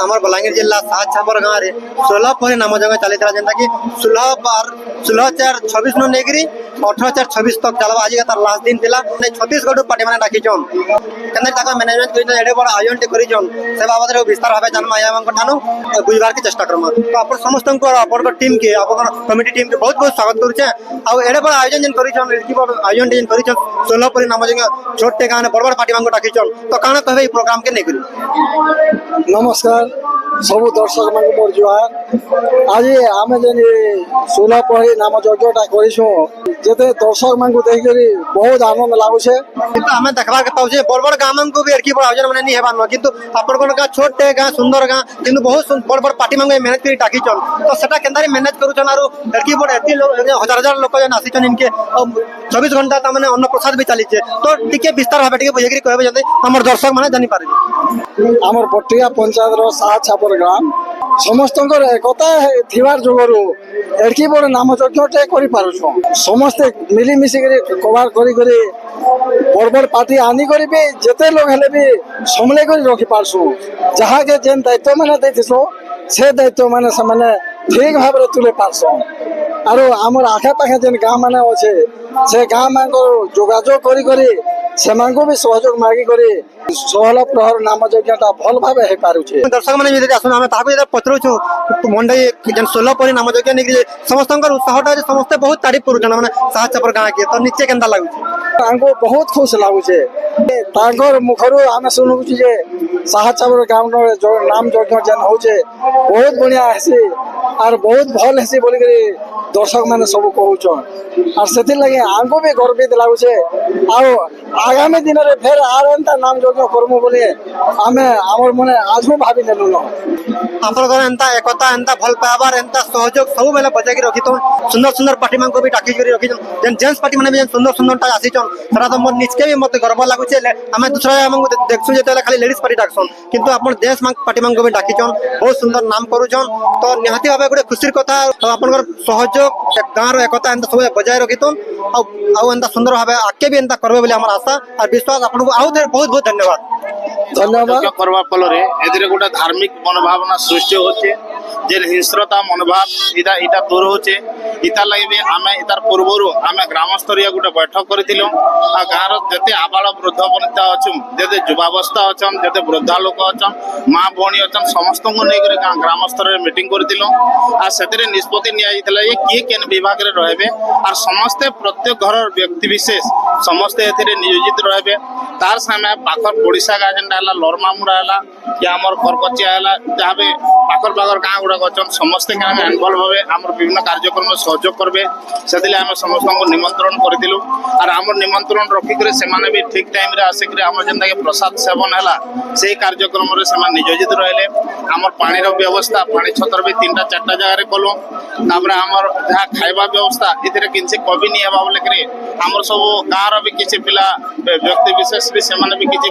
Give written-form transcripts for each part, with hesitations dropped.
আমার বଲାଙ୍ଗୀର ଜିଲ୍ଲା ସାହାଛାପର ଗାଁରେ 16 ପରି ନାମ ଜଙ୍ଗ ଚାଲିଥିଲା ଯେନ୍ତା କି 16/4/26 ନ ନେଇକିରି 18/4/26 ତକ ଚାଲବା। ଆଜି ତାର ଲାଷ୍ଟ ଦିନ ଥିଲା। 36 ପାର୍ଟି ମାନେ ଡାକିଛନ୍ କେନ୍ତା ତାଙ୍କ ମ୍ୟାନେଜମେଣ୍ଟ କରିଛନ୍ ଏଡେ ବଡ ଆୟୋଜନଟେ କରିଛନ୍ ସେ ବାବଦରେ ବିସ୍ତାର ଭାବେ ଜାନମା ଆୟାମାନଙ୍କ ଠାନୁ ବୁଝିବାର କି ଚେଷ୍ଟା କରମା। ତ ଆପଣ ସମସ୍ତଙ୍କୁ ଆପଣଙ୍କ ଟିମ୍ କେ ଆପଣଙ୍କ କମିଟି ଟିମ୍ କେ ବହୁତ ବହୁତ ସ୍ୱାଗତ କରୁଛେ। ଆଉ ଏଡେ ବଡ ଆୟୋଜନ ଯେନ୍ କରିଛନ୍ ଏଡକି ବଡ ଆୟୋଜନ ଯେନ୍ କରିଛନ୍ 16 ପରି ନାମ ଜଙ୍ଗ ଛୋଟଟେ ଗାଁରେ ବଡ ବଡ ପାର୍ଟି ମାନଙ୍କୁ ଡାକିଛନ୍ ତ କାଣା କହିବେ এই ପ୍ରୋଗ୍ରାମ কে ନେଇକରି। नमस्कार सबू दर्शक मान मोर जुहार। आज आम जेन 16 पढ़ी नाम यज्ञटा करूँ जिते दर्शक मान देख बहुत आनंद लगुचे। কিন্তু আমি দেখবার পাউছে বড় বড় গাঁ মানকু বি এরকি বড় আয়োজন মানে নি হেবার ন কিন্তু আপনার গাঁ ছোটে গাঁ সুন্দর গাঁ কিন্তু বহুত বড় বড় পার্টি মানকু মেহনত করে ডাকিছন তো সেটা কেন্দারি ম্যানেজ করুছন আর এরকি বড় এতি হাজার হাজার লোক যেন আসিছন ইনকে 24 ঘন্টা তা মানে অন্ন প্রসাদ বি চালিছে তো টিকে বিস্তার ভাবে টিকে বুঝাইকি কইবে যদি আমার দর্শক মানে জানি পারে। आमर पट्टिया पंचायत साहाछापर ग्राम समस्त एकता थिबार जोगरु एडकी बड़ नाम यज्ञटे करिपारुछु। समस्ते मिली मिसी कभार करी बड़ बड़ पार्टी आनी करी भी जेते लोग हेले भी समले करी रखी पारसु। जहाँ के जेन दायित्व माने दैथिसु से दायित्व माने से ठीक भाव तुले पारसु। आरो आमर आखे पाखे जेन गाँ माने अच्छे से गाँ मान जोगाजोग करी सेमानकु भी सहयोग मागी करी 16 प्रहर नाम यज्ञटा भल भावे हे पारुछे। दर्शक माने यदि आसन हम ताकू यदि पचरुछु मंडई जेन 16 परि नाम यज्ञ निकरी समस्तंकर उत्साहटा जे समस्त बहुत तारीफ करूछन माने साहाछापर गाँ के तो निचे केंदा लागुछे हमको बहुत खुश लागुछे। तांकर मुखरु आमे सुनुछु जे साहाछापर गाँव नाम यज्ञ जेन होछे बहुत बढ़िया हेसी और बहुत भल हेसी बोली करी दर्शक माने सब कहउछन और सेति लगे हमको भी गर्वित लागुछे। आ आगामी दिन रे फेर आर एंता नाम यज्ञ करमु बोली आमे हमर मने आजु भाबी नेलु न। आपनकर एंता एकता एंता भल पावर एंता सहयोग सब बेले बजाय के रखितो सुंदर सुंदर पार्टी मान को भी डाकी करी रखितो जेन जेंट्स पार्टी माने भी सुंदर सुंदर टा आसीचन सरा तो मोर निचके भी मते गर्व लागुचे हमें दूसरा हमको देखसु जेते खाली लेडीज पार्टी डाकसन किंतु आपन देश मान पार्टी मान को भी डाकीचन बहुत सुंदर नाम करूचन तो निहाती भाबे गुडे खुशीर कथा आपनकर सहयोग गाँ रो एकता एंता सब बजाय रखितो आ एंता सुंदर भाबे आके भी एंता करबे बोली हमर आशा और विश्वास आपनको आउ बहुत बहुत धन्यवाद। धन्यवाद करवा फल एथिरे गोटे धार्मिक मनोभावना सृष्टि होचे जेन हिंस्रता मनोभाव इटा इटा दूर होचे। इता लगे भी आमे इतार पूर्वरु आमे ग्राम स्तरीय गोटे बैठक करथिलु आ गाँर जते आबाल वृद्ध वनिता अछुम जते युवावस्था अछन जते वृद्धा लोक अछन माँ भौणी अछन समस्त को नै करे ग्राम स्तर रे मीटिंग करथिलु आ सेतरे निष्पत्ति निया जितला ये किए केन विभाग रे रहबे और समस्त प्रत्येक घर व्यक्ति विशेष समस्त एथिरे नियोजित रहबे तार सामे पाखर ओडिसा गा जेंडा हला लरमामुड़ा हला या हमर करकचिया हला जाबे पाखर पाखर गाँ गुडा अछन समस्त के आमे इन्वॉल्व होबे हमर विभिन्न कार्यक्रम में सहयोग करबे सेदिले आमे समस्त को निमंत्रण करथिलु और हमर निमंत्रण रखि करे से माने भी ठीक टाइम रे आसे करे हमर जेंदा के प्रसाद सेवन हला सेही कार्यक्रम रे से नियोजित रहले। हमर पानी रो व्यवस्था पानी छतर भी 3टा 4टा जगह रे कलो तापर हमर जहा खाइबा व्यवस्था इतरे किनसे कभी नहीं हेबा बोले करे हमर सब गाँ रो भी किछि पिला व्यक्ति विशेष भी से माने भी किछि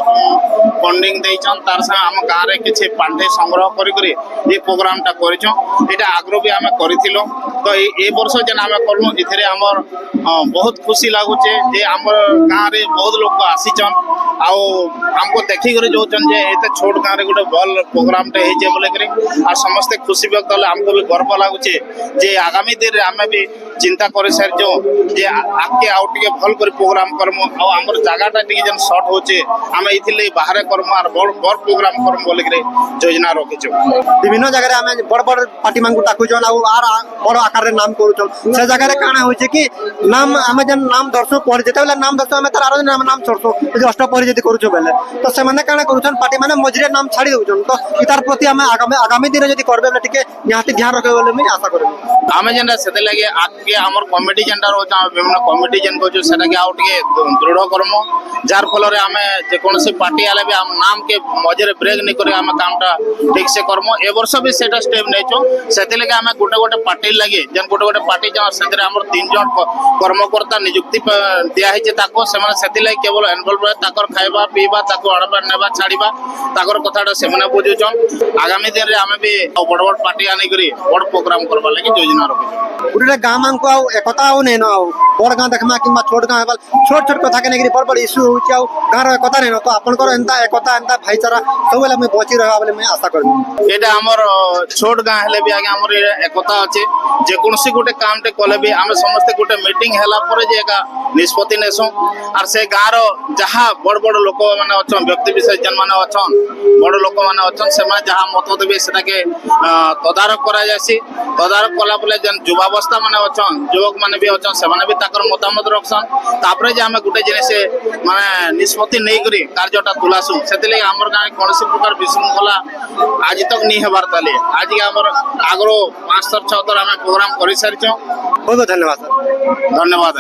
फंडिंग देइछन तार संग हम गाँ रे किछि पांडे संग्रह करी करी ये प्रोग्राम टा करिछो एटा आग्रो भी हमें करिथिलो तो ए वर्ष जेन हमें करलु इथरे हमर बहुत खुशी लागुचे जे हमर गाँ रे बहुत लोग आसीछन आउ हमको देखि करे जोचन जे एते छोट गाँ रे गोटे भल प्रोग्राम टे हे जे बोले करे आ समस्त खुशी व्यक्त हले हमको भी गर्व लागुचे जे आगामी दिन रे हमें भी चिंता करे सर जो जे आके आउ टिके भल कर प्रोग्राम करमु आ हमर जागाटा टिके जेन शॉर्ट होचे हमें इथिले बाहर करमु और बड़ प्रोग्राम करमु बोले करे योजना रखिछु। विभिन्न जगह रे हमें बड़ बड़ पार्टी मान को डाकुचन आर बड़ आकार रे नाम करूचन से जगह रे काना होचे कि नाम हमें जन नाम दर्शक पर जेते बेला नाम दर्शक हमें तार आरो नाम छोड़सो जे अष्टपहरी जदी करूछु बेले तो से माने काना करूचन पार्टी माने मजरे नाम छाड़ी दउचन तो इतार प्रति हमें आगामी दिन जदी करबे बेले टिके निहाती ध्यान रखे बोले मैं आशा करबे। हमें जेन सेते लागे आके हमर कमिटी जेंडा रोज विभिन्न कमिटी जेन को सेटा के आउ टिके दृढ़ करमो जार फल रे हमें जे कोनसी पार्टी आले भी हम नाम के मजरे ब्रेक नहीं करे हम कामटा ठीक से करमो ए वर्ष भी सेटा स्टेप नेचो सेते लागे हमें गोटे गोटे पार्टी लागे जेन गोटे गोटे पार्टी जन सेते हमर 3 जन कर्मकर्ता नियुक्ति दिया है ताको सेमाने सेति लागे केवल इन्वॉल्व रहे ताकर खाइबा पीबा ताको आड़बा नेबा छाड़ीबा ताकर कथाटा सेमाने बुझुचन आगामी दिन रे हमें भी बड़ बड़ पार्टी आनी करी बड़ प्रोग्राम करबा लागि योजना रखिछु। गुटे गाँ मान को एकता आउ नै न आउ बड़ गाँ देखमा किंबा छोट गाँ हेबल छोट छोट कथा के नेगिरी बड़ बड़ इश्यू होउची आ गाँव एकता नहीं तो आपनकर एंता एकता एंता भाईचारा सब बेले मैं बची रहबा बोले मैं आशा करबी এটা আমার ছোট গাঁ হলে বি আগে আমার একতা আছে যে কোনসি গোটে কামটে কলে বি আমি সমস্তে গোটে মিটিং হেলা পরে যে একা নিষ্পত্তি নেসু আর সে গাঁর যাহা বড় বড় লোক মানে অছন ব্যক্তি বিশেষ জন মানে অছন বড় লোক মানে অছন সেমানে যাহা মত দেবে সেটাকে তদারক করা যায়ছি তদারক কলা বলে যেন যুবাবস্থা মানে অছন যুবক মানে বি অছন সেমানে বি তাকর মতামত রখছন তারপরে যে আমি গোটে জিনিস মানে নিষ্পত্তি নেই করি কার্যটা তুলাসু সেতিলে আমার গাঁয়ে কোনসি প্রকার বিশৃঙ্খলা আজ তক নি হেবার তালে আজ আমার আগর 5 थर 6 थर আমি প্রোগ্রাম করে সারিছ बहुत बहुत धन्यवाद सर ধন্যবাদ।